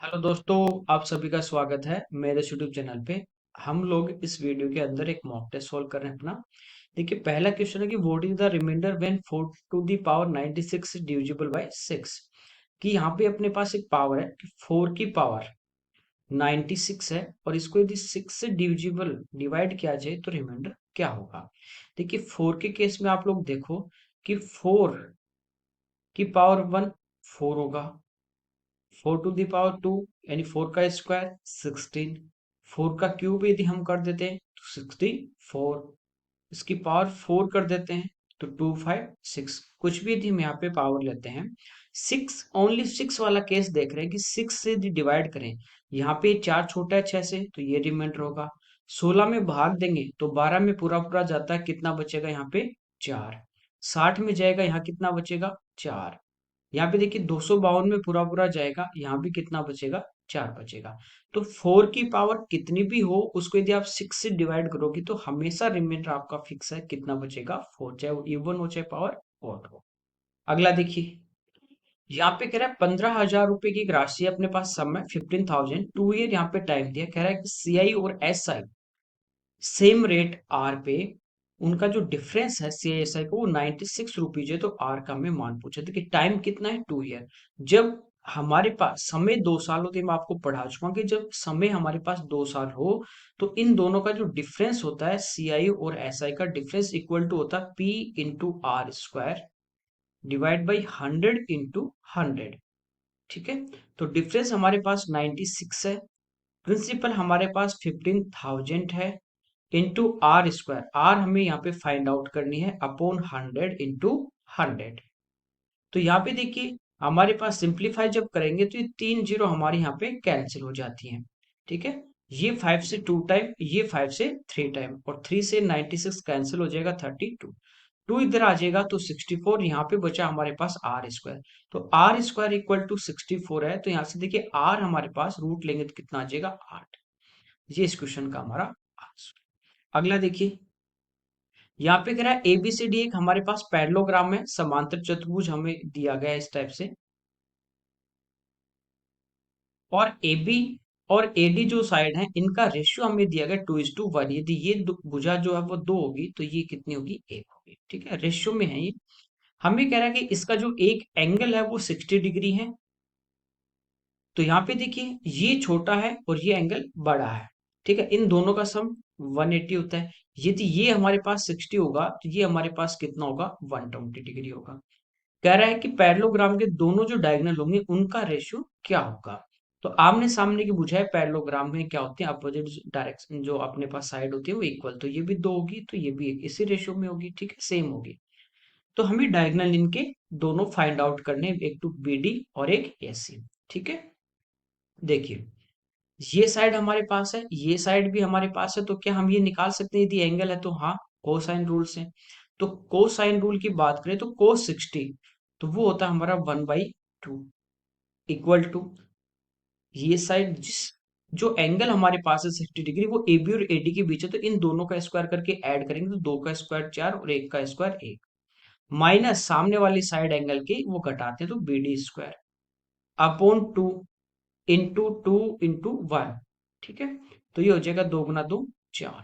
Hello दोस्तों, आप सभी का स्वागत है मेरे यूट्यूब चैनल पे। हम लोग इस वीडियो के अंदर एक मॉक टेस्ट सोल्व कर रहे हैं अपना। देखिए, पहला क्वेश्चन है कि what is the reminder when 4 to the power 96 is divisible by 6। कि यहाँ पे अपने पास एक पावर है कि 4 की पावर 96 है और इसको यदि 6 से डिविजिबल डिवाइड किया जाए तो रिमाइंडर क्या होगा। देखिए, 4 के केस में आप लोग देखो कि 4 की पावर 1 4 होगा, 4 टू द पावर 2 यानी 4 का स्क्वायर 16, 4 का क्यूब यदि हम कर देते हैं तो 64, इसकी पावर 4 कर देते हैं तो 256। कुछ भी यदि हम यहाँ पे पावर लेते हैं, 6 ओनली 6 वाला केस देख रहे हैं कि 6 से यदि डिवाइड करें, यहाँ पे 4 छोटा है 6 से तो ये रिमाइंडर होगा। 16 में भाग देंगे तो 12 में पूरा पूरा जाता है, कितना बचेगा यहाँ पे 4। 60 में जाएगा, यहाँ कितना बचेगा 4। यहाँ पे देखिए 252 में पूरा पूरा जाएगा, यहाँ भी कितना बचेगा 4 बचेगा। तो 4 की पावर कितनी भी हो उसको यदि आप 6 से डिवाइड करोगे तो हमेशा रिमाइंडर आपका फिक्स है, कितना बचेगा 4, चाहे वो इवन हो चाहे पावर ऑड हो। अगला देखिए, यहाँ पे कह रहा है 15,000 रुपए की एक राशि अपने पास, सम है 15,000, 2 ईयर यहाँ पे टाइम दिया। कह रहा है कि सीआई और एसआई सेम रेट आर पे, उनका जो डिफरेंस है सीआईएसआई को वो 96 रुपीज है, तो आर का हमें मान पूछा था कि टाइम कितना है 2 ईयर। जब हमारे पास समय 2 साल होते हैं, मैं आपको पढ़ा चुका हूं कि जब समय हमारे पास 2 साल हो तो इन दोनों का जो डिफरेंस होता है सीआई और एसआई का डिफरेंस इक्वल टू होता है P into R square divide by 100 into 100। ठीक है, तो डिफरेंस हमारे पास 96 है, प्रिंसिपल हमारे पास 15,000 है, इंटू आर स्क्वायर, आर हमें यहाँ पे फाइंड आउट करनी है अपॉन 100 इंटू 100। तो यहाँ पे देखिए हमारे पास सिंप्लीफाई जब करेंगे तो ये 3 जीरो हमारे यहाँ पे कैंसिल हो जाती हैं। ठीक है, ये 5 से 2 टाइम, ये 5 से 3 टाइम, और 3 से 96 कैंसिल हो जाएगा 32। 2 इधर आ जाएगा तो 64, यहाँ पे बचा हमारे पास आर स्क्वायर। तो आर स्क्वायर इक्वल टू 64 है, तो यहाँ से देखिए आर हमारे पास रूट लेंगे तो कितना आ जाएगा 8। ये इस क्वेश्चन का हमारा आंसर। अगला देखिए, यहाँ पे कह रहा है एबीसीडी एक हमारे पास पैरेललोग्राम है, समांतर चतुर्भुज हमें दिया गया है इस टाइप से, और AB और AD जो साइड है इनका रेशियो हमें दिया गया 2:1। यदि ये भुजा जो है वो 2 होगी तो ये कितनी होगी 1 होगी। ठीक है, रेशियो में है ये। हमें कह रहा है कि इसका जो एक एंगल है वो 60 डिग्री है। तो यहाँ पे देखिए ये छोटा है और ये एंगल बड़ा है। ठीक है, इन दोनों का सम 180 होता है। यदि ये हमारे पास 60 होगा तो ये हमारे पास कितना होगा 120 डिग्री होगा। कह रहा है कि पैरेललोग्राम के दोनों जो डायगोनल होंगे उनका रेशियो क्या होगा। तो आमने सामने की बुझाए पैरेललोग्राम में क्या होती है, अपोजिट डायरेक्शन जो अपने पास साइड होती है वो इक्वल, तो ये भी 2 होगी तो ये भी एक इसी रेशियो में होगी। ठीक है, सेम होगी। तो हमें डायगोनल इनके दोनों फाइंड आउट करने हैं, एक टू BD और एक AC। ठीक है, देखिए ये साइड हमारे पास है, ये साइड भी हमारे पास है, तो क्या हम ये निकाल सकते हैं यदि एंगल है तो हाँ, कोसाइन रूल से। तो कोसाइन रूल की बात करें तो कोस 60, तो वो होता है हमारा 1/2 इक्वल टू ये साइड, जिस जो एंगल हमारे पास है 60 डिग्री वो AB और AD के बीच है, तो इन दोनों का स्क्वायर करके ऐड करेंगे तो 2 का स्क्वायर 4 और 1 का स्क्वायर 1, माइनस सामने वाली साइड एंगल के वो घटाते हैं तो BD square upon 2 into 2 into 1। ठीक है, तो ये हो जाएगा 2 गुना 2 4,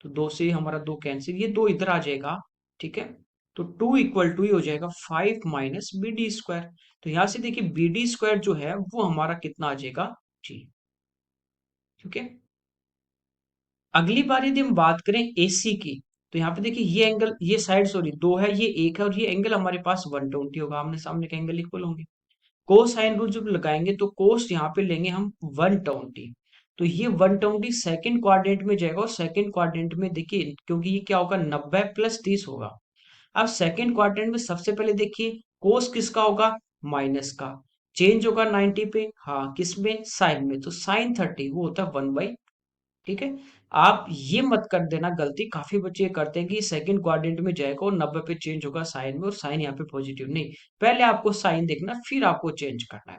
तो 2 से ही हमारा 2 कैंसिल, ये 2 इधर आ जाएगा। ठीक है, तो 2 इक्वल टू ये हो जाएगा 5 माइनस BD स्क्वायर। तो यहां से देखिए BD स्क्वायर जो है वो हमारा कितना आ जाएगा जी। ठीक है, अगली बार यदि हम बात करें AC की, तो यहाँ पे देखिए ये एंगल, ये साइड सॉरी 2 है, ये 1 है, और ये एंगल हमारे पास 120 होगा, आमने सामने के एंगल इक्वल होंगे। कोसाइन रूल जब लगाएंगे तो कोस यहाँ पे लेंगे हम 120, तो ये 120 सेकंड क्वाड्रेंट में जाएगा, और सेकंड क्वाड्रेंट में देखिए क्योंकि ये क्या होगा 90 प्लस 30 होगा। अब सेकंड क्वाड्रेंट में सबसे पहले देखिए कोस किसका होगा माइनस का, चेंज होगा 90 पे, हाँ किस में साइन में, तो साइन 30 वो होता है 1/। ठीक है, आप ये मत कर देना गलती, काफी बच्चे ये करते हैं कि सेकंड क्वाड्रेंट में जाएगा और 90 पे चेंज होगा साइन में, और साइन यहाँ पे पॉजिटिव नहीं, पहले आपको साइन देखना फिर आपको चेंज करना है।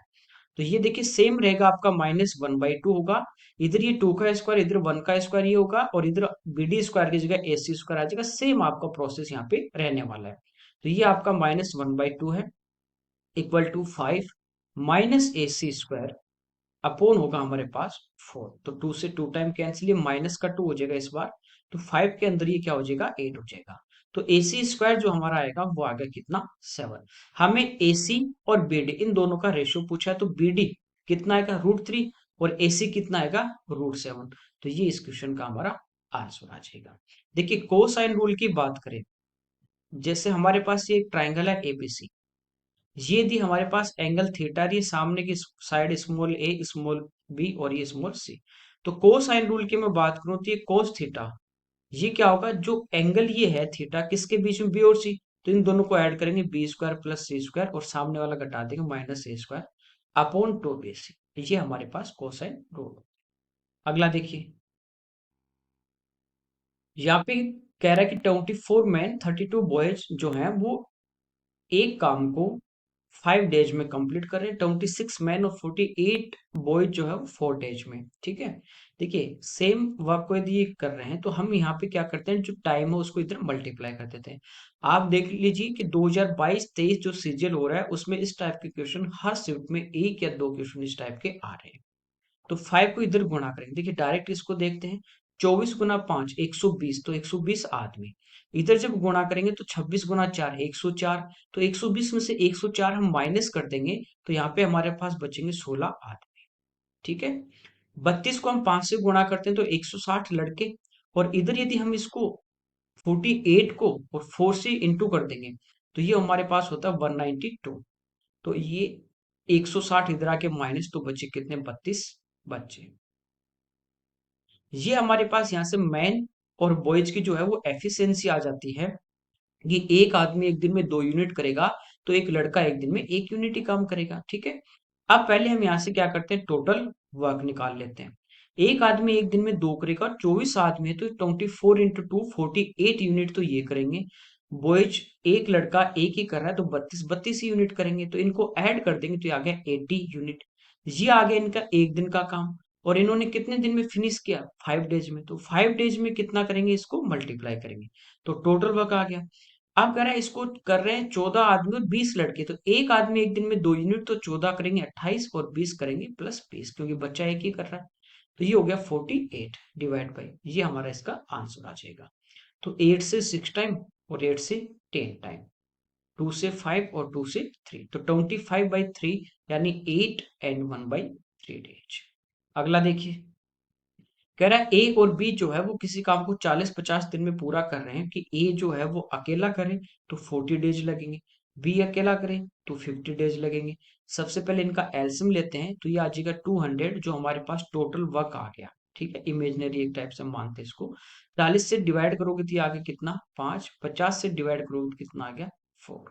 तो ये देखिए सेम रहेगा आपका -1/2 होगा, इधर ये 2 का स्क्वायर, इधर 1 का स्क्वायर ये होगा, और इधर BD स्क्वायर की जगह AC स्क्वायर आ जाएगा, सेम आपका प्रोसेस यहाँ पे रहने वाला है। तो ये आपका -1/2 है equal to 5 minus AC square upon होगा हमारे पास 4, तो 2 से 2 टाइम कैंसिल, ये माइनस का 2 हो जाएगा इस बार, तो 5 के अंदर ये क्या हो जाएगा, 8 हो जाएगा। तो AC स्क्वायर जो हमारा आएगा वो आ गया कितना, 7। हमें AC और BD इन दोनों का रेशियो पूछा है, तो BD कितना आएगा, √3, और AC कितना आएगा, √7। तो ये इस क्वेश्चन का हमारा आंसर आ जाएगा। देखिए कोसाइन रूल की बात करें, जैसे हमारे पास ये एक ट्राइंगल है ABC, ये यदि हमारे पास एंगल थीटा, ये सामने की side small a small b और ये स्मॉल c, तो कोसाइन रूल की मैं बात करूं तो ये कोस थीटा, ये क्या होगा, जो एंगल ये है थीटा किसके बीच में, b और c, तो इन दोनों को ऐड करेंगे, बी स्क्वायर प्लस सी स्क्वायर, और सामने वाला घटा देंगे, माइनस ए स्क्वायर अपॉन 2bc। ये हमारे पास कोसाइन रूल। अगला देखिए, यहाँ पे कह रहा है कि 24 मैन 32 बॉयज जो हैं वो एक काम को 5 डेज में कंप्लीट कर रहे हैं, 26 मैन और 48 बॉयज जो है वो 4 डेज में, ठीक है। देखिए सेम वर्क को यदि ये कर रहे हैं तो हम यहाँ पे क्या करते हैं, जो टाइम है उसको इधर मल्टीप्लाई कर देते हैं। आप देख लीजिए कि 2022-23 जो सीरियल हो रहा है उसमें इस टाइप के क्वेश्चन हर शिफ्ट में 1 या 2 क्वेश्चन इस टाइप के आ रहे हैं। तो 5 को इधर गुणा करेंगे, देखिए डायरेक्ट इसको देखते हैं, 24 × 5 120, तो 120 आदमी, इधर जब गुणा करेंगे तो 26 × 4 104, तो 120 में से 104 हम माइनस कर देंगे, तो यहाँ पे हमारे पास बचेंगे 16 आदमी, ठीक है। 32 को हम 5 से गुणा करते हैं तो 160 लड़के, और इधर यदि हम इसको 48 को और 4 से इंटू कर देंगे तो ये हमारे पास होता है 192, तो ये 160 इधर आके माइनस, तो बचे कितने, 32 बच्चे। ये हमारे पास यहाँ से मैन और बॉयज की जो है वो एफिशिएंसी आ जाती है कि एक आदमी एक दिन में 2 यूनिट करेगा, तो एक लड़का एक दिन में 1 यूनिट ही काम करेगा, ठीक है। अब पहले हम यहाँ से क्या करते हैं, टोटल वर्क निकाल लेते हैं। एक आदमी एक दिन में 2 करेगा, 24 आदमी है तो 24 × 2 48 यूनिट तो ये करेंगे। बॉयज एक लड़का एक ही कर रहा है तो 32 ही यूनिट करेंगे, तो इनको ऐड कर देंगे तो ये आ गया 80 यूनिट। ये आ गया इनका एक दिन का काम, और इन्होंने कितने दिन में फिनिश किया, 5 डेज में, तो 5 डेज में कितना करेंगे, इसको मल्टीप्लाई करेंगे, तो टोटल वर्क आ गया। अब कह रहा है इसको कर रहे हैं 14 आदमी और 20 लड़के, तो एक आदमी एक दिन में 2 यूनिट, तो 14 करेंगे 28 और 20 करेंगे +20, क्योंकि बच्चा एक ही कर रहा है, तो ये हो गया 48 डिवाइड बाई, ये हमारा इसका आंसर आ जाएगा। तो 8 से 6 टाइम और 8 से 10 टाइम, 2 से 5 और 2 से 3, तो 25/3 यानी 8 and 1/3 डेज। अगला देखिए, कह रहा है ए और बी जो है वो किसी काम को 40-50 दिन में पूरा कर रहे हैं, कि ए जो है वो अकेला करे तो 40 डेज लगेंगे, बी अकेला करे तो 50 डेज लगेंगे। सबसे पहले इनका एलसीएम लेते हैं, तो ये आ जाएगा 200, जो हमारे पास टोटल वर्क आ गया, ठीक है, इमेजिनरी एक टाइप से हम मानते हैं इसको। 40 से डिवाइड करोगे तो ये आ गया कितना, 5, 50 से डिवाइड करोगे तो कितना आ गया, 4।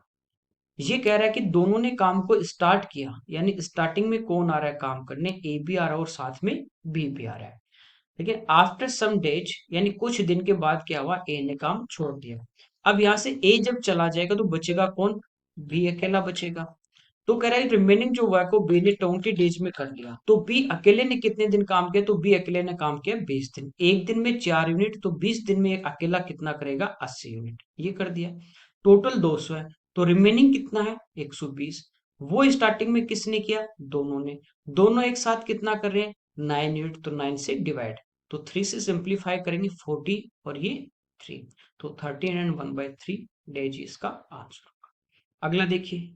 ये कह रहा है कि दोनों ने काम को स्टार्ट किया, यानी स्टार्टिंग में कौन आ रहा है काम करने, ए भी आ रहा है और साथ में बी भी आ रहा है। लेकिन आफ्टर सम डेज यानी कुछ दिन के बाद क्या हुआ, ए ने काम छोड़ दिया। अब यहां से ए जब चला जाएगा तो बचेगा कौन, बी अकेला बचेगा। तो कह रहा है रिमेनिंग जो वर्क को बी ने 20 डेज में कर लिया, तो बी अकेले ने कितने दिन काम किया, तो बी अकेले ने काम किया 20 दिन, एक दिन में 4 यूनिट, तो 20 दिन में अकेला कितना करेगा, 80 यूनिट, ये कर दिया। टोटल 200 है, तो रिमेनिंग कितना है, 120। वो स्टार्टिंग में किसने किया, दोनों ने, दोनों एक साथ कितना कर रहे हैं, 9 यूनिट, तो 9 से डिवाइड, तो 3 से सिंप्लीफाई करेंगे 40 और ये 3, तो 13 and 1/3 डेज इसका आंसर। अगला देखिए,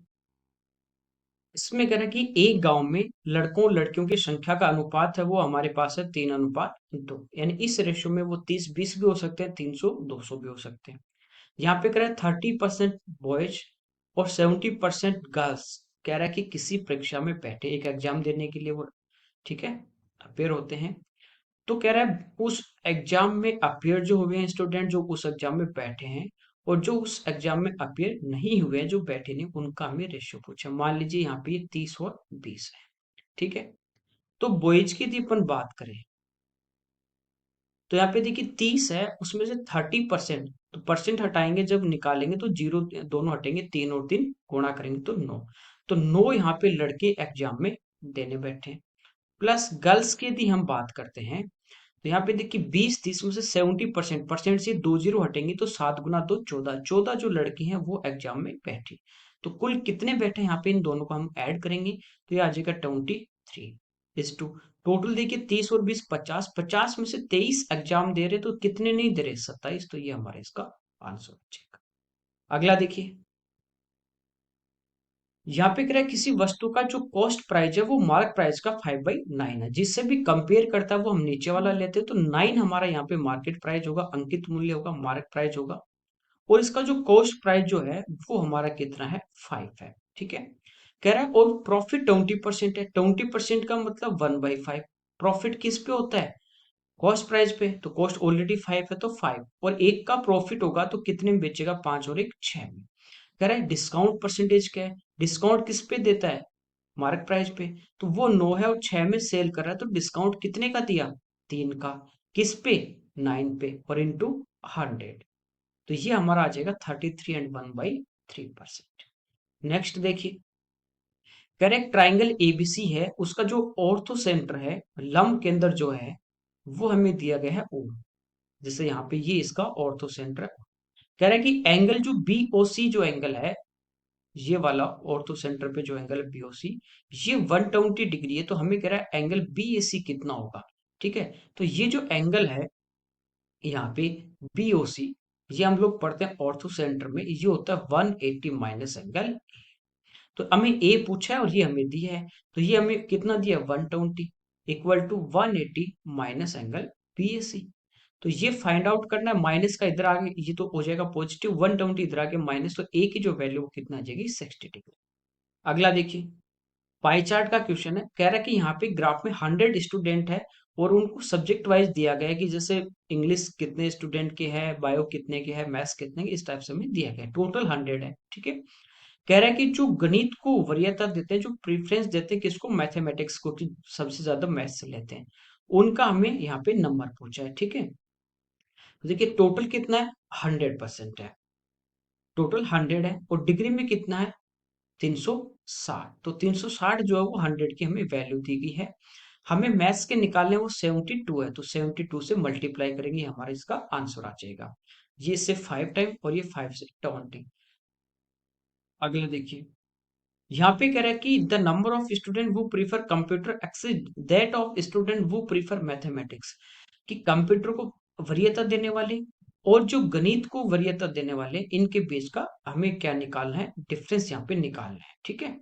इसमें कह रहा है कि एक गांव में लड़कों लड़कियों की संख्या का अनुपात है वो हमारे पास है 3:2, यानी इस रेशियो में वो 30-20 भी हो सकते हैं, 300-200 भी हो सकते हैं। यहाँ पे कह रहा है 30% बॉयज और 70% गर्ल्स, कह रहा है कि किसी परीक्षा में बैठे, एक एग्जाम देने के लिए वो, ठीक है, अपेयर होते हैं। तो कह रहा है उस एग्जाम में अपियर जो हुए हैं स्टूडेंट, जो उस एग्जाम में बैठे हैं, और जो उस एग्जाम में अपियर नहीं हुए हैं, जो बैठे नहीं, उनका हमें रेशियो पूछा। मान लीजिए यहाँ पे ये 30 और 20 है, ठीक है। तो बॉयज की यदि अपन बात करें तो यहाँ पे देखिए 30 है, उसमें से 30%, तो परसेंट हटाएंगे जब निकालेंगे तो जीरो दोनों हटेंगे, 3 और 3 गुणा करेंगे तो 9, तो 9 यहाँ पे लड़के एग्जाम में देने बैठे हैं। प्लस गर्ल्स की यदि हम बात करते हैं तो यहाँ पे देखिए 20-30 में से 70%, परसेंट से 2 जीरो हटेंगे तो 7 × 2 14, 14 जो लड़की हैं वो एग्जाम में बैठी। तो कुल कितने बैठे यहाँ पे, इन दोनों को हम ऐड करेंगे तो ये आ जाएगा 23। इज टू टोटल देखिए 30 और 20 50, 50 में से 23 एग्जाम दे रहे तो कितने नहीं दे रहे 27, तो ये हमारे इसका आंसर हो जाएगा। अगला देखिए, यहाँ पे कह रहा है किसी वस्तु का जो कॉस्ट प्राइस है वो मार्क प्राइस का 5/9 है, जिससे भी कंपेयर करता है वो हम नीचे वाला लेते हैं, तो 9 हमारा यहाँ पे मार्केट प्राइस होगा, अंकित मूल्य होगा, मार्क प्राइस होगा। और इसका जो कॉस्ट प्राइस जो है वो हमारा कितना है 5 है, ठीक है। कह रहा है और प्रॉफिट 20% है, 20% का मतलब 1/5। प्रॉफिट किस पे होता है, कॉस्ट प्राइस पे, तो कॉस्ट ऑलरेडी 5 है तो 5, और एक का प्रॉफिट होगा तो कितने में बेचेगा, 5 और एक 6 में। कह रहा है डिस्काउंट परसेंटेज क्या है, डिस्काउंट किस पे देता है, मार्क प्राइस पे, तो वो 9 है और 6 में सेल कर रहा है, तो डिस्काउंट कितने का दिया, 3 का, किस पे, 9 पे, और इंटू 100, तो ये हमारा आ जाएगा 33 एंड 1/3%। नेक्स्ट देखिए, करेक्ट ट्राइंगल एबीसी है, उसका जो ऑर्थो सेंटर है लंब के अंदर जो है वो हमें दिया गया है ओ, जैसे यहाँ पे ये इसका ऑर्थो सेंटर है। कह रहा है कि एंगल जो बीओसी जो एंगल है, ये वाला ऑर्थो सेंटर पे जो एंगल है बीओसी, ये 120 डिग्री है, तो हमें कह रहा है एंगल बीएसी कितना होगा, ठीक है। तो ये जो एंगल है यहाँ पे बीओसी, ये हम लोग पढ़ते हैं ऑर्थो सेंटर में, ये होता है 180 माइनस एंगल, तो हमें ए पूछा है और ये हमें दिया है, तो ये हमें कितना दिया 120 equal to 180 minus angle BAC. तो ये फाइंड आउट करना है, माइनस का इधर आगे ये तो हो जाएगा पॉजिटिव, 120 इधर आगे माइनस, तो ए की जो वैल्यू कितना आ जाएगी 60 डिग्री। अगला देखिए, पाई चार्ट का क्वेश्चन है, कह रहा है कि यहाँ पे ग्राफ में 100 स्टूडेंट है और उनको सब्जेक्ट वाइज दिया गया है कि जैसे इंग्लिश कितने स्टूडेंट के है, बायो कितने के है, मैथ्स कितने के, इस टाइप से हमें दिया गया है, टोटल 100 है, ठीक है। कह रहा है कि जो गणित को वरीयता देते हैं, जो प्रेफरेंस देते हैं किसको, मैथमेटिक्स को, कि सबसे ज्यादा मैथ्स से लेते हैं, उनका हमें यहाँ पे नंबर पूछा है, ठीक है। तो देखिए टोटल कितना है 100% है, टोटल 100 है, और डिग्री में कितना है 360, तो 360 जो है वो 100 की हमें वैल्यू दी गई है। हमें मैथ्स के निकालने वो 72 है, तो 72 से मल्टीप्लाई करेंगे हमारा इसका आंसर आ जाएगा, ये इससे 5 टाइम और ये 5 से 20। अगला देखिए, यहाँ पे कह रहा है कि the number of student who prefer computer exceed that of student who prefer mathematics, कि कंप्यूटर को वरीयता देने वाले और जो गणित को वरीयता देने वाले, इनके बीच का हमें क्या निकालना है, डिफरेंस यहाँ पे निकालना है, ठीक है,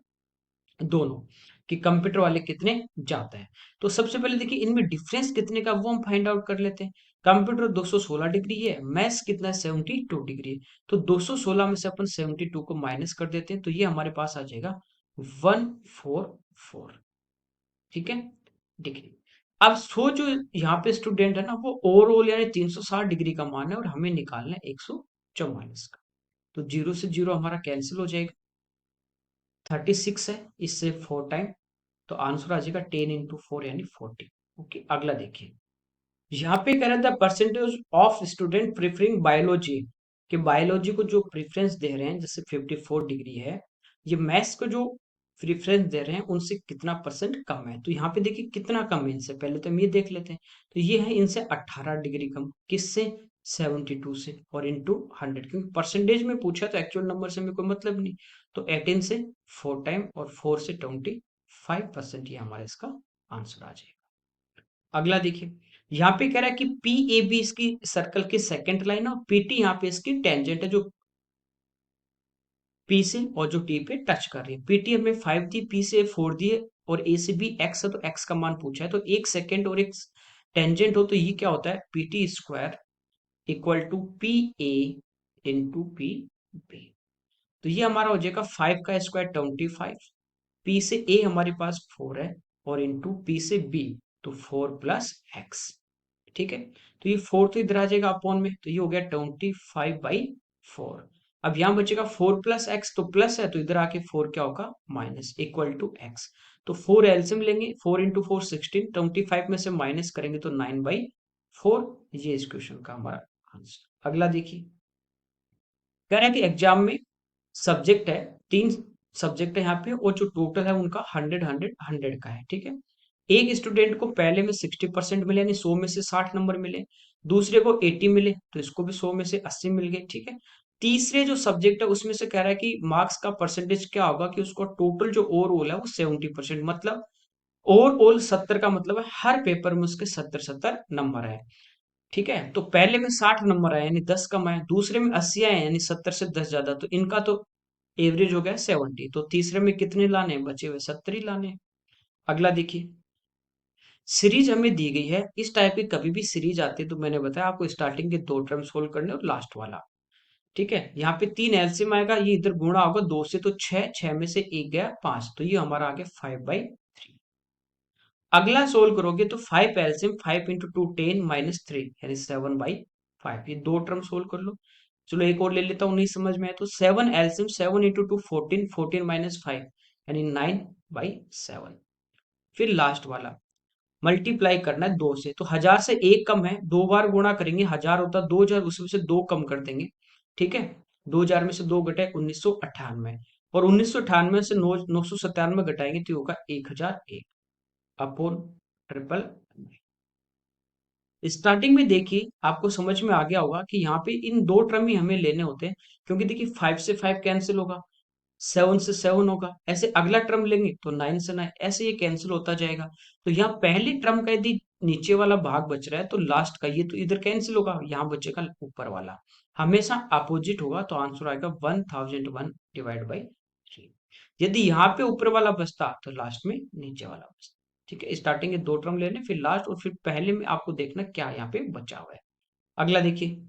दोनों, कि कंप्यूटर वाले कितने जाते हैं। तो सबसे पहले देखिए इनमें डिफरेंस कितने का वो हम फाइंड आउट कर लेते हैं। कंप्यूटर 216 डिग्री है, मैथ्स कितना है 72 डिग्री है, तो 216 में से अपन 72 को माइनस कर देते हैं, तो ये हमारे पास आ जाएगा 144, ठीक है, डिग्री। अब सो जो यहाँ पे स्टूडेंट है ना वो ओवरऑल यानी 360 डिग्री का मान है और हमें निकालना है 144 का, तो जीरो से जीरो हमारा कैंसिल हो जाएगा, 36 है, इससे 4 टाइम, तो आंसर आ जाएगा 10 इंटू 4 यानी 40। ओके, अगला देखिए, यहाँ पे कह रहा था percentage of student preferring biology, कि बायोलॉजी को जो प्रेफरेंस दे रहे हैं जैसे 54 डिग्री है, ये मैथ्स को जो प्रेफरेंस दे रहे हैं उनसे कितना परसेंट कम है, तो यहाँ पे देखिए कितना कम है इनसे, पहले तो हम ये देख लेते हैं, तो ये है इनसे 18 डिग्री कम, किससे 72 से, और इंटू 100, क्योंकि परसेंटेज में पूछा तो एक्चुअल नंबर से हमें कोई मतलब नहीं, तो 18 से 4 टाइम और 4 से 25%, ये हमारा इसका आंसर आ जाएगा। अगला देखिए, यहाँ पे कह रहा है कि पी ए बी इसकी सर्कल की सेकंड लाइन है और पीटी यहाँ पे इसकी टेंजेंट है जो पी से और जो टी पे टच कर रही है। पीटी हमें 5 दी, पी से 4 दिए, और ए से बी एक्स है तो एक्स का मान पूछा है, तो एक सेकंड और एक टेंजेंट हो तो ये क्या होता है PT square equal to P A into P B, तो ये हमारा हो जाएगा 5 का स्क्वायर 25, पी से ए हमारे पास 4 है, और इंटू पी से बी, तो 4 प्लस एक्स, ठीक है। तो ये 4 तो इधर आ जाएगा अपॉन में, तो ये हो गया 25/4। अब यहां बचेगा 4 प्लस एक्स, तो प्लस है तो इधर आके 4 क्या होगा माइनस, इक्वल टू एक्स, तो 4 एलसीएम लेंगे, 4 इंटू 4 16, 25 में से माइनस करेंगे तो 9/4, ये इस क्वेश्चन का हमारा आंसर। अगला देखिए, कह रहा है कि एग्जाम में सब्जेक्ट है, 3 सब्जेक्ट है यहाँ पे, और जो टोटल है उनका 100 का है, ठीक है। एक स्टूडेंट को पहले में 60% मिले यानी 100 में से 60 नंबर मिले, दूसरे को 80 मिले तो इसको भी 100 में से 80 मिल गए, ठीक है। तीसरे जो सब्जेक्ट है उसमें से कह रहा है कि मार्क्स का परसेंटेज क्या होगा, कि उसको टोटल जो ओवरऑल है वो 70%, मतलब ओवरऑल 70 का मतलब है हर पेपर में उसके 70 नंबर है। ठीक है, तो पहले में 60 नंबर आए यानी 10 कम आए, दूसरे में 80 आए यानी 70 से 10 ज्यादा, तो इनका तो एवरेज हो गया 70। तो तीसरे में कितने लाने हैं? बचे हुए 70 ही लाने हैं। अगला देखिए, सीरीज हमें दी गई है, इस टाइप की कभी भी सीरीज आती है तो मैंने बताया आपको स्टार्टिंग के 2 टर्म सोल्व करने और लास्ट वाला। ठीक है, यहाँ पे 3 एलसीएम आएगा, ये इधर गुणा होगा 2 से तो 6, 6 में से 1 गया 5, तो ये हमारा आ गया 5/3। अगला सोल्व करोगे तो 5 एलसीएम 5 इंटू 2 10 माइनस 3 यानी 7/5, ये दो टर्म सोल्व कर लो। चलो एक और ले लेता हूँ, नहीं समझ में आया तो 7 एलसीएम 7 इंटू 2 14, 14 माइनस 5 यानी 9/7। फिर लास्ट वाला मल्टीप्लाई करना है 2 से, तो 1000 से 1 कम है, 2 बार गुणा करेंगे 1000 होता 2000, उसमें से 2 कम कर देंगे। ठीक है, 2000 में से 2 घटे 1998, और 1998 से 997 घटाएंगे तो ये होगा 1001 अपॉन ट्रिपल। स्टार्टिंग में देखिए आपको समझ में आ गया होगा कि यहाँ पे इन दो टर्म ही हमें लेने होते हैं, क्योंकि देखिए 5 से 5 कैंसिल होगा, 7 से 7 होगा, ऐसे अगला टर्म लेंगे तो 9 से 9, ऐसे ये कैंसिल होता जाएगा। तो यहाँ पहले टर्म का यदि नीचे वाला भाग बच रहा है तो लास्ट का ये तो इधर कैंसिल होगा, यहाँ बचेगा ऊपर वाला, हमेशा अपोजिट होगा, तो आंसर आएगा 1001 डिवाइड बाई 3। यदि यहाँ पे ऊपर वाला बचता तो लास्ट में नीचे वाला बचता। ठीक है, स्टार्टिंग के दो टर्म लेने, फिर लास्ट, और फिर पहले में आपको देखना क्या यहाँ पे बचा हुआ है। अगला देखिए,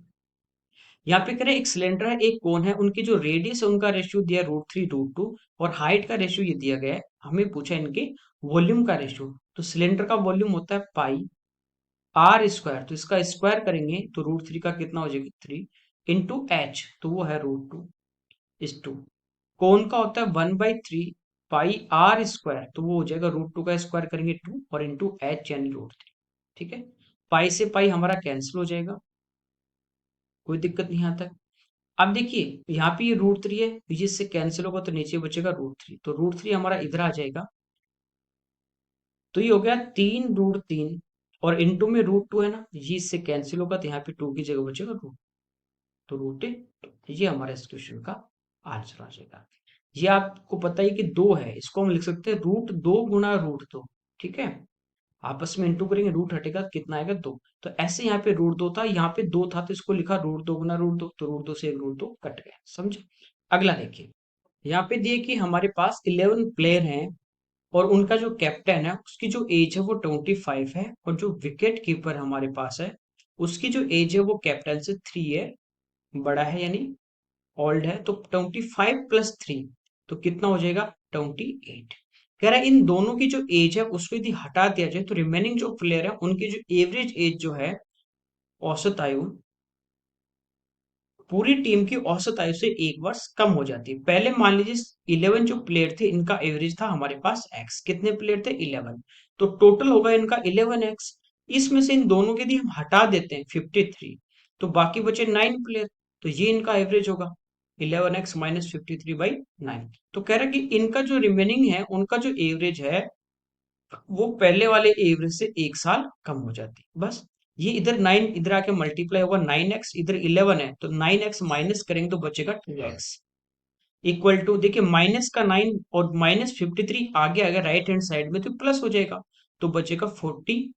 यहाँ पे करें एक सिलेंडर है एक कोन है, उनकी जो रेडियस है उनका रेशियो दिया √3 √2, और हाइट का रेशियो ये दिया गया है, हमें पूछा इनके वॉल्यूम का रेशियो। तो सिलेंडर का वॉल्यूम होता है पाई आर स्क्वायर, तो इसका स्क्वायर करेंगे तो √3 का कितना हो जाएगा 3 इंटू एच, तो वो है √2 इस 2। कोन का होता है 1/3 पाई आर स्क्वायर, तो वो हो जाएगा √2 का स्क्वायर करेंगे 2 और इंटू एच यानी √3। ठीक है, पाई से पाई हमारा कैंसिल हो जाएगा, कोई दिक्कत नहीं आता है। अब देखिए यहाँ पे ये √3 है, ये इससे कैंसिल होगा तो नीचे बचेगा √3, तो √3 हमारा इधर आ जाएगा, तो ये हो गया 3 √3, और इंटू में √2 है ना, ये इससे कैंसिल होगा तो यहाँ पे 2 की जगह बचेगा √, तो √2, ये हमारा इस क्वेश्चन का आंसर आ जाएगा। ये आपको पता ही कि 2 है, इसको हम लिख सकते हैं √2 गुणा √2। ठीक है, आपस में इंटू करेंगे, रूट हटेगा तो कितना आएगा 2, तो ऐसे यहाँ पे √2 था, यहाँ पे 2 था तो इसको लिखा √2 गुना √2, तो √2 से √2 कट गया, समझे। अगला देखिए, यहाँ पे दिए कि हमारे पास 11 प्लेयर हैं, और उनका जो कैप्टन है उसकी जो एज है वो 25 है, और जो विकेट कीपर हमारे पास है उसकी जो एज है वो कैप्टन से 3 है, बड़ा है यानी ओल्ड है, तो 25 प्लस 3 तो कितना हो जाएगा 28। कह रहा है इन दोनों की जो एज है उसको यदि हटा दिया जाए तो रिमेनिंग जो प्लेयर है उनकी जो एवरेज एज जो है, औसत आयु, पूरी टीम की औसत आयु से 1 वर्ष कम हो जाती है। पहले मान लीजिए 11 जो प्लेयर थे इनका एवरेज था हमारे पास x, कितने प्लेयर थे 11, तो टोटल होगा इनका 11x। इसमें से इन दोनों के यदि हम हटा देते हैं 53, तो बाकी बचे 9 प्लेयर, तो ये इनका एवरेज होगा 11x माइनस 53/9। तो कह रहा है कि इनका जो रिमेनिंग है उनका जो एवरेज है वो पहले वाले एवरेज से 1 साल कम हो जाती है, बस। ये इधर 9 इधर आके मल्टीप्लाई होगा 9x, इधर 11 है तो 9x माइनस करेंगे तो बचेगा 2x, इक्वल टू देखिए माइनस का 9 और -53 आगे आ गया राइट हैंड साइड में तो प्लस हो जाएगा, तो बचेगा 44,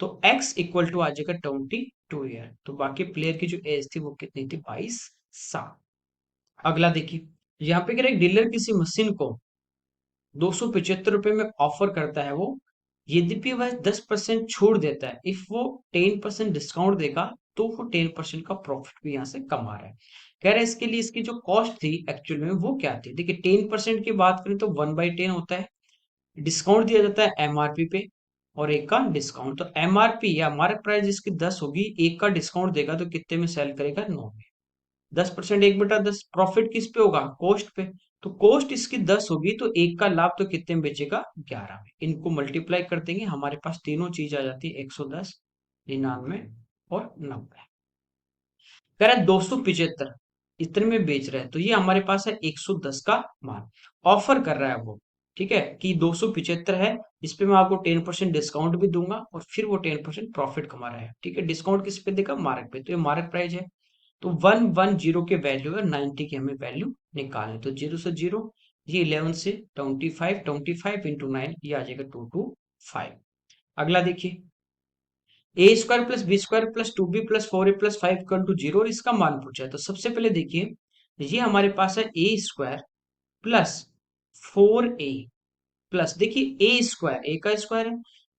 तो x इक्वल टू आ जाएगा 22 ईयर। तो बाकी प्लेयर की जो एज थी वो कितनी थी 22 साल। अगला देखिए, यहाँ पे कह रहे डीलर किसी मशीन को 275 रुपए में ऑफर करता है वो, यद्यपि वह 10% छोड़ देता है, इफ वो 10% डिस्काउंट देगा तो वो 10% का प्रॉफिट भी यहाँ से कमा रहा है। कह रहा है इसके लिए इसकी जो कॉस्ट थी एक्चुअल में वो क्या थी, देखिए 10% की बात करें तो 1/10 होता है, डिस्काउंट दिया जाता है एमआरपी पे, और एक का डिस्काउंट, तो एमआरपी या मार्क प्राइस जिसकी 10 होगी, एक का डिस्काउंट देगा तो कितने में सेल करेगा 9 में, 10% 1/10, प्रॉफिट किस पे होगा कॉस्ट पे, तो कॉस्ट इसकी 10 होगी तो एक का लाभ तो कितने में बेचेगा 11 में, इनको मल्टीप्लाई कर देंगे हमारे पास तीनों चीज आ जाती है 110, 99 और 90। कह रहा है 275 इतने में बेच रहा है, तो ये हमारे पास है 110 का मान, ऑफर कर रहा है वो। ठीक है, कि 275 है, इस पे मैं आपको 10% डिस्काउंट भी दूंगा और फिर वो 10% प्रॉफिट कमा रहा है। ठीक है, डिस्काउंट किस पे देगा मार्क पे, तो ये मार्क प्राइस है, तो 110 के वैल्यू है 90 की हमें वैल्यू निकालनी, तो 0 से 0, ये 11 से 25, 25 इंटू 9 ये आ जाएगा 225। अगला देखिए, A square plus B square plus 2b plus 4a plus 5 equal to 0 और इसका मान पूछा है। तो सबसे पहले देखिए, ये हमारे पास है ए स्क्वायर प्लस 4a प्लस, देखिए ए स्क्वायर, ए का स्क्वायर है,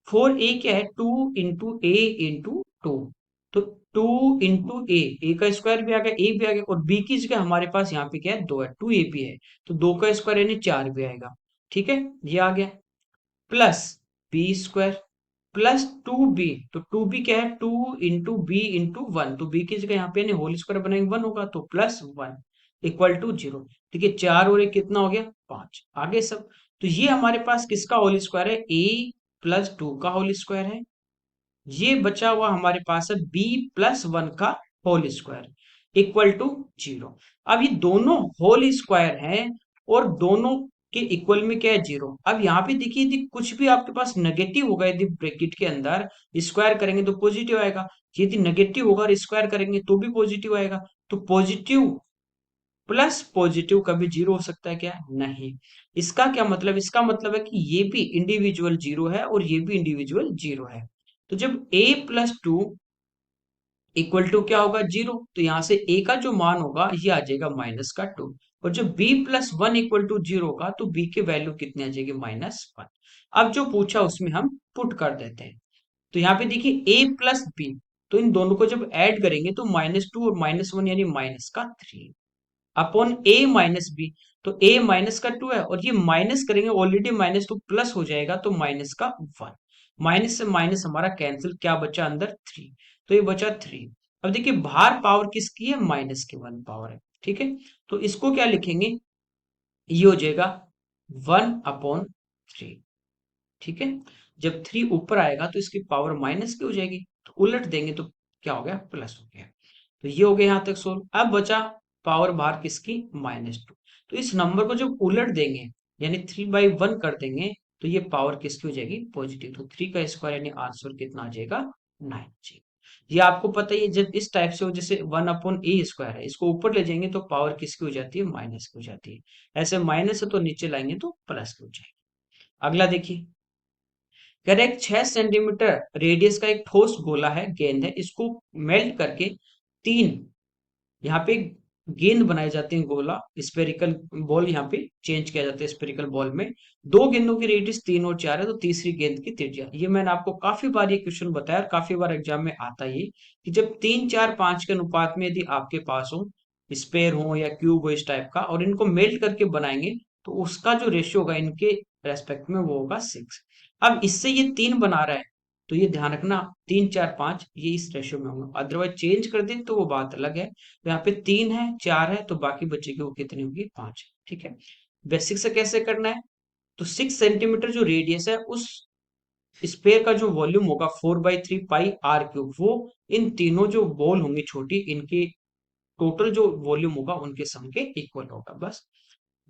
4a क्या है, 2 इंटू ए इंटू टू, तो 2 इंटू ए का स्क्वायर भी आ गया, ए भी आ गया, और बी की जगह हमारे पास यहाँ पे क्या है, 2 है, 2a भी है, तो 2 का स्क्वायर यानी 4 भी आएगा। ठीक है, ये आ गया, plus B square plus 2b, तो 2b क्या है, 2 इंटू बी इंटू वन, तो बी की जगह यहाँ पे यानी होल स्क्वायर बनाएंगे 1 होगा, तो प्लस 1 इक्वल टू 0। देखिए 4 और 1 कितना हो गया, 5, आगे सब। तो ये हमारे पास किसका होल स्क्वायर है, a प्लस 2 का होल स्क्वायर है। ये बचा हुआ हमारे पास है b प्लस 1 का होल स्क्वायर इक्वल टू 0। अब ये दोनों होल स्क्वायर हैं और दोनों के इक्वल में क्या है, 0। अब यहाँ पे देखिए, यदि कुछ भी आपके पास नेगेटिव होगा, यदि ब्रैकेट के अंदर स्क्वायर करेंगे तो पॉजिटिव आएगा, यदि नेगेटिव होगा और स्क्वायर करेंगे तो भी पॉजिटिव आएगा। तो पॉजिटिव प्लस पॉजिटिव कभी 0 हो सकता है क्या, नहीं। इसका क्या मतलब, इसका मतलब है कि ये भी इंडिविजुअल 0 है और ये भी इंडिविजुअल 0 है। तो जब a प्लस 2 इक्वल टू क्या होगा, 0, तो यहां से a का जो मान होगा ये आ जाएगा माइनस का 2, और जब b प्लस 1 इक्वल टू 0 होगा तो b की वैल्यू कितनी आ जाएगी, -1। अब जो पूछा उसमें हम पुट कर देते हैं। तो यहाँ पे देखिए a प्लस बी, तो इन दोनों को जब ऐड करेंगे तो -2 और -1 यानी माइनस का 3 अपॉन a माइनस बी, तो a माइनस का 2 है और ये माइनस करेंगे, ऑलरेडी -2 प्लस हो जाएगा तो माइनस का 1, माइनस से माइनस हमारा कैंसिल, क्या बचा अंदर 3, तो ये बचा 3। अब देखिए बाहर पावर किसकी है, -1 पावर है। ठीक है, तो इसको क्या लिखेंगे, ये हो जाएगा 1/3। ठीक है, जब 3 ऊपर आएगा तो इसकी पावर माइनस की हो जाएगी, तो उलट देंगे तो क्या हो गया, प्लस हो गया। तो ये हो गया यहां तक सोल्व। अब बचा पावर बाहर किसकी, -2। तो इस नंबर को जब उलट देंगे यानी 3/1 कर देंगे तो ये पावर किसकी हो जाएगी, पॉजिटिव। तो 3 का स्क्वायर यानी आंसर कितना आ जाएगा, 9 जी। ये आपको पता ही है, जब इस टाइप से हो, जैसे 1/a² है, इसको ऊपर ले जाएंगे तो पावर किसकी हो जाती है, माइनस की हो जाती है। ऐसे माइनस है तो नीचे लाएंगे तो प्लस की हो जाएगी। अगला देखिए, कह रहा है 6 सेंटीमीटर रेडियस का एक ठोस गोला है, गेंद है, इसको मेल्ट करके 3 यहाँ पे गेंद बनाए जाते हैं, गोला स्पेरिकल बॉल यहाँ पे चेंज किया जाता है स्पेरिकल बॉल में। दो गेंदों की रेडियस 3 और 4 है, तो तीसरी गेंद की त्रिज्या, ये मैंने आपको काफी बार ये क्वेश्चन बताया और काफी बार एग्जाम में आता है कि जब 3 4 5 के अनुपात में यदि आपके पास हो, स्पेयर हो या क्यूब हो इस टाइप का, और इनको मेल्ट करके बनाएंगे तो उसका जो रेशियो होगा इनके रेस्पेक्ट में वो होगा 6। अब इससे ये 3 बना रहा है, तो ये ध्यान रखना 3 4 5 ये इस रेशियो में होंगे, अदरवाइज चेंज कर दें तो वो बात अलग है। तो यहाँ पे 3 है, 4 है, तो बाकी बचेगी वो कितनी होगी, 5। ठीक है, बेसिक से कैसे करना है, तो 6 सेंटीमीटर जो रेडियस है उस स्पेयर का जो वॉल्यूम होगा 4/3 पाई r क्यूब, वो इन तीनों जो बॉल होंगी छोटी, इनके टोटल जो वॉल्यूम होगा उनके सम के इक्वल होगा। बस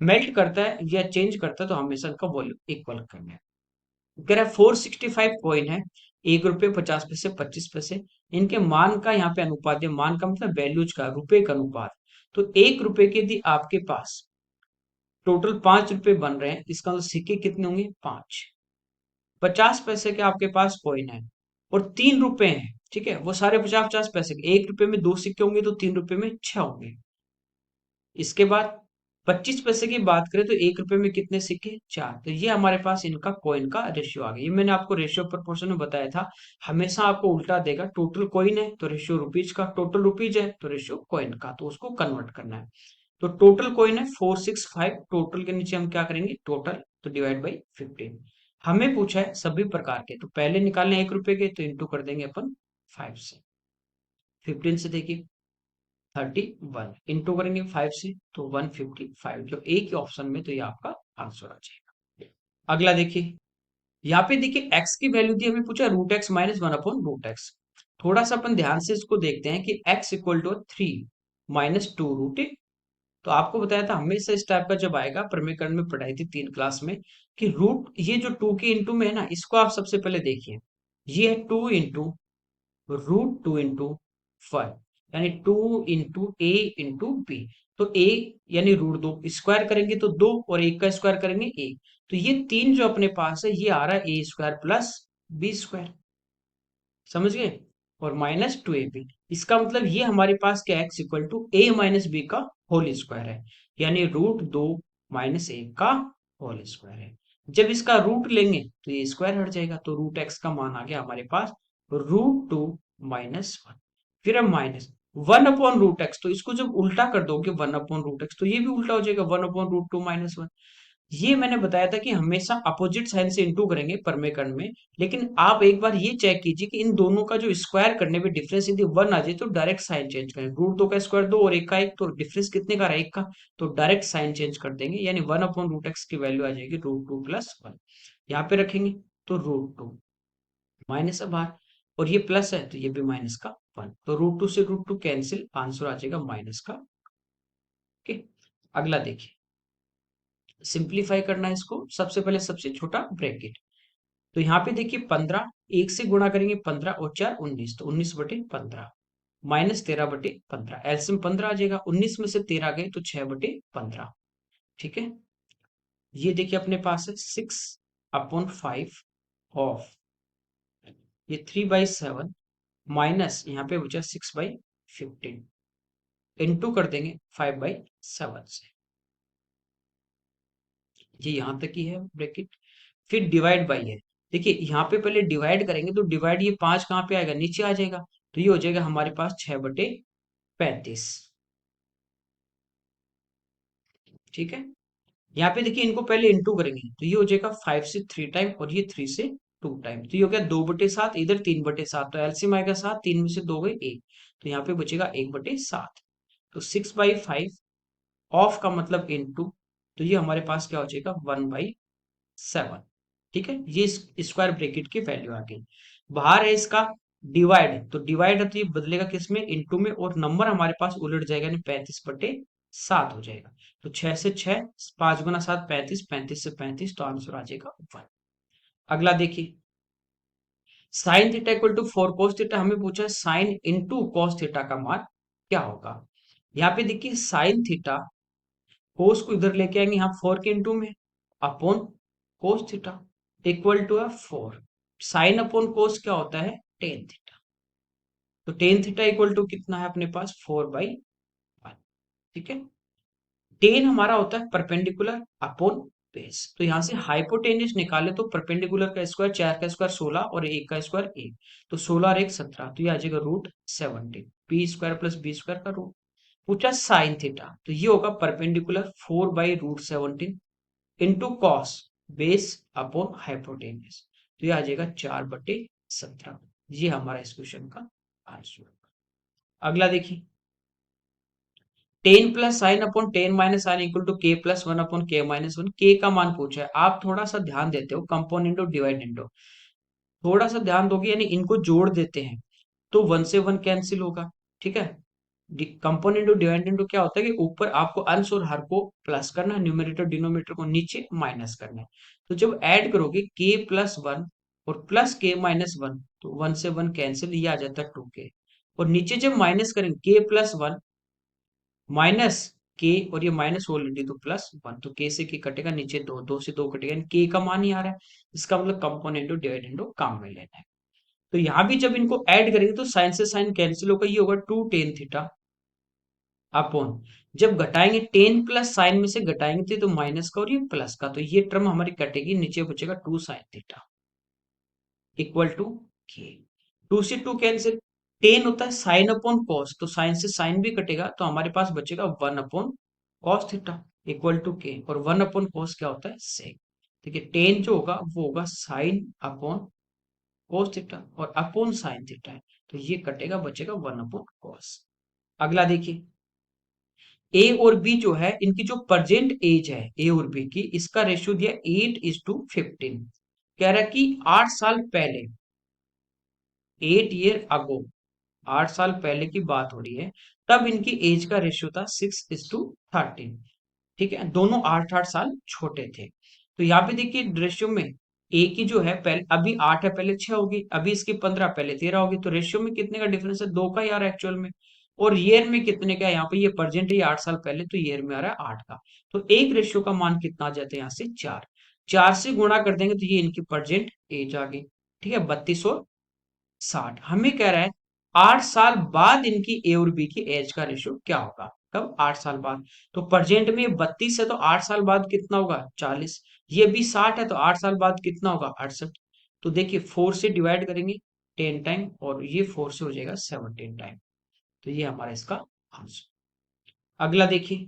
मेल्ट करता है या चेंज करता है तो हमेशा इनका वॉल्यूम इक्वल करना है। कह रहा है 465 कॉइन है, 1 रुपये 50 पैसे 25 पैसे, इनके मान का यहाँ पे अनुपात है, मान का मतलब वैल्यूज का, रुपए का अनुपात। तो 1 रुपए के यदि आपके पास टोटल 5 रुपए बन रहे हैं, इसका मतलब सिक्के कितने होंगे, 5। 50 पैसे के आपके पास कॉइन है और 3 रुपए हैं, ठीक है, वो सारे 50 50 पैसे के, 1 रुपए में 2 सिक्के होंगे तो 3 रुपए में 6 होंगे। इसके बाद 25 पैसे की बात करें तो 1 रुपए में कितने सिक्के, 4, तो ये हमारे पास इनका कॉइन का रेशियो आ गया। ये मैंने आपको रेशियो प्रोपोर्शन में बताया था, हमेशा आपको उल्टा देगा, टोटल कॉइन है तो रेशियो रुपीज का, टोटल रुपीज है तो रेशियो कॉइन का, तो उसको कन्वर्ट करना है। तो टोटल कॉइन है 465, टोटल के नीचे हम क्या करेंगे, टोटल, तो डिवाइड बाई 15। हमें पूछा है सभी प्रकार के, तो पहले निकालने 1 रुपए के, तो इंटू कर देंगे अपन 5 से, 15 से देखिए 31 इंटू करेंगे 5 से तो 155, जो एक ही ऑप्शन में, तो ये आपका आंसर आ जाएगा। अगला देखिए, यहाँ पे देखिए x की वैल्यू दी, हमें पूछा √x माइनस 1/√x। थोड़ा सा अपन ध्यान से इसको देखते हैं कि x equal to 3 minus 2 √a। तो आपको बताया था हमेशा इस टाइप का जब आएगा, प्रमेयकरण में पढ़ाई थी 3 क्लास में, कि रूट, ये जो 2 के इंटू में है ना, इसको आप सबसे पहले देखिए, ये है 2 इंटू √2 इंटू 5, यानी 2 इंटू a इंटू बी। तो ए यानी √2 स्क्वायर करेंगे तो 2 और 1 का स्क्वायर करेंगे 1। तो ये 3 जो अपने पास है ये आ रहा है a² प्लस b²। समझ गए? और -2ab, इसका मतलब ये हमारे पास क्या है, equal to a minus B का होल स्क्वायर है, यानी √2 माइनस 1 का होल स्क्वायर है। जब इसका रूट लेंगे तो ये स्क्वायर हट जाएगा, तो √x का मान आ गया हमारे पास √2 माइनस 1। फिर हम माइनस 1/√x, तो इसको जब उल्टा कर दोगे 1/√x तो ये भी उल्टा हो जाएगा 1/√2 माइनस 1। ये मैंने बताया था कि हमेशा अपोजिट साइन से इंटू करेंगे परमेकंड में, लेकिन आप एक बार ये चेक कीजिए कि इन दोनों का जो स्क्वायर करने में डिफरेंस यदि 1 आ जाए तो डायरेक्ट साइन चेंज करें। √2 का स्क्वायर 2 और 1 का 1, तो डिफरेंस कितने का रहा है, 1 का, तो डायरेक्ट साइन चेंज कर देंगे, यानी 1/√x की वैल्यू आ जाएगी √2 प्लस 1। यहाँ पे रखेंगे तो √2 माइनस है बाहर, और ये प्लस है तो ये भी माइनस का 1, तो √2 से √2 कैंसिल, आंसर आ जाएगा माइनस का। ओके, अगला देखिए, सिंप्लीफाई करना है इसको, सबसे पहले सबसे छोटा ब्रैकेट, तो यहाँ पे देखिए 15, 1 से गुणा करेंगे 15 और 4 19, तो 19/15 माइनस 13/15, एलसीएम 15 आ जाएगा, 19 में से 13 गए तो 6/15। ठीक है, ये देखिए अपने पास है 6/5 ऑफ ये 3/7 माइनस यहाँ पे बचा 6/15, इंटू कर देंगे 5/7 से, ये यहाँ तक ही है ब्रैकेट। फिर डिवाइड बाई है, देखिए यहाँ पे पहले डिवाइड करेंगे तो डिवाइड, ये 5 कहाँ पे आएगा, नीचे आ जाएगा, तो ये हो जाएगा हमारे पास 6/35। ठीक है, यहाँ पे देखिए इनको पहले इंटू करेंगे तो ये हो जाएगा 5 से 3 टाइम और ये 3 से 2 टाइम, तो ये हो गया 2/7, इधर 3/7, तो एलसीएम आएगा 7, 3 में से 2 गए 1, तो यहाँ पे बचेगा 1/7, तो 6/5 ऑफ का मतलब इंटू, तो ये हमारे पास क्या हो जाएगा 1/7। ठीक है, ये स्क्वायर ब्रैकेट की वैल्यू आ गई। बाहर है इसका डिवाइड, तो डिवाइड है तो ये बदलेगा किस में, इनटू में, और नंबर हमारे पास उलट जाएगा, यानी 35/7 हो जाएगा। तो 6 से 6, 5 गुना 7 35, 35 से 35, तो आंसर आ जाएगा 1। अगला देखिए, sine theta equal to 4 cos theta, हमें पूछा है साइन इंटू cos थीटा का मान क्या होगा। यहाँ पे देखिए साइन थीटा, कोस को इधर लेके आएंगे यहाँ 4 के इंटू में, upon cos theta equal to है 4। साइन अपॉन कोस क्या होता है, टेन थीटा, तो टेन थीटा इक्वल टू कितना है अपने पास 4/1। ठीक है, टेन हमारा होता है परपेंडिकुलर अपॉन बेस, तो यहाँ से हाइपोटेन्यूज निकाले तो परपेंडिकुलर का स्क्वायर, 4 का स्क्वायर 16 और 1 का स्क्वायर 1, तो 16 और 1 17, तो ये आ जाएगा √17, p² प्लस b² का रूट। पूछा साइन थीटा, तो ये होगा perpendicular 4/√17 into cos base upon hypotenuse, तो ये आ जाएगा 4/17। ये हमारा इस क्वेश्चन का आंसर। अगला देखिए, tan plus sine upon tan minus sine equal to K plus 1 upon K minus 1, K का मान पूछा है, आप थोड़ा सा ध्यान देते हो, कंपोनेंट और डिवाइडेंड हो, थोड़ा सा ध्यान दोगे, यानी इनको जोड़ देते हैं तो 1 से 1 कैंसिल होगा। ठीक है, कंपोनेंट और डिवाइडेंड क्या होता है कि ऊपर आपको अंश और हर को प्लस करना है, न्यूमरेटर डिनोमिनेटर को नीचे माइनस करना है, तो जब ऐड करोगे के प्लस 1 और प्लस के माइनस 1, तो 1 से 1 कैंसिल, ये आ जाता है 2k, और नीचे जब माइनस करेंगे के प्लस 1 माइनस के, और ये माइनस ऑलरेडी तो प्लस 1, तो के से के कटेगा, नीचे 2, 2 से 2 कटेगा, के का मान ही आ रहा है, इसका मतलब कंपोनेंट और डिवाइडेंड काम में लेना है। तो यहां भी जब इनको ऐड करेंगे तो साइन से साइन कैंसिल होगा, ये होगा 2 टेन थीटा अपॉन, जब घटाएंगे टेन प्लस साइन में से घटाएंगे तो माइनस का और ये प्लस का, तो ये टर्म हमारी कटेगी, नीचे बचेगा 2 साइन थीटा इक्वल टू के, 2 से 2 कैंसिल, टेन होता है साइन अपॉन कॉस, तो साइन से साइन भी कटेगा, तो हमारे पास बचेगा 1 upon cos theta equal to K, और 1 अपॉन कॉस क्या होता है, सेक। ठीक है, टेन जो होगा वो होगा साइन अपॉन कॉस थीटा, और अपॉन साइन थीटा है, तो ये कटेगा, बचेगा 1 अपॉन कॉस। अगला देखिए, ए और बी जो है, इनकी जो प्रेजेंट एज है ए और बी की, इसका रेशियो दिया 8:15, कह रहा है कि 8 साल पहले, 8 ईयर अगो, 8 साल पहले की बात हो रही है, तब इनकी एज का रेशियो था 6:13। ठीक है, दोनों 8-8 साल छोटे थे, तो यहाँ पे देखिए रेशियो में ए की जो है, पहले अभी 8 है, पहले 6 होगी, अभी इसकी 15, पहले 13 होगी, तो रेशियो में कितने का डिफरेंस है, 2 का ही आ रहा है एक्चुअल में, और ईयर में कितने का है, यहाँ पे ये प्रेजेंट है, 8 साल पहले, तो ईयर में आ रहा है 8 का। तो एक रेशियो का मान कितना आ जाता है यहाँ से 4, 4 से गुणा कर देंगे तो ये इनकी प्रेजेंट एज आ गई। ठीक है, 3260। हमें कह रहा है 8 साल बाद इनकी ए और बी की एज का रेशियो क्या होगा। कब, 8 साल बाद। तो प्रेजेंट में 32 है तो 8 साल बाद कितना होगा 40। ये भी 60 है तो 8 साल बाद कितना होगा 68। तो देखिए 4 से डिवाइड करेंगे 10 टाइम, और ये 4 से हो जाएगा 17 टाइम। तो ये हमारा इसका आंसर। अगला देखिए।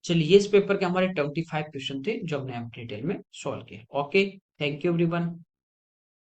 चलिए, इस पेपर के हमारे 25 क्वेश्चन थे जो हमने डिटेल में सॉल्व किए। Okay, thank you everyone.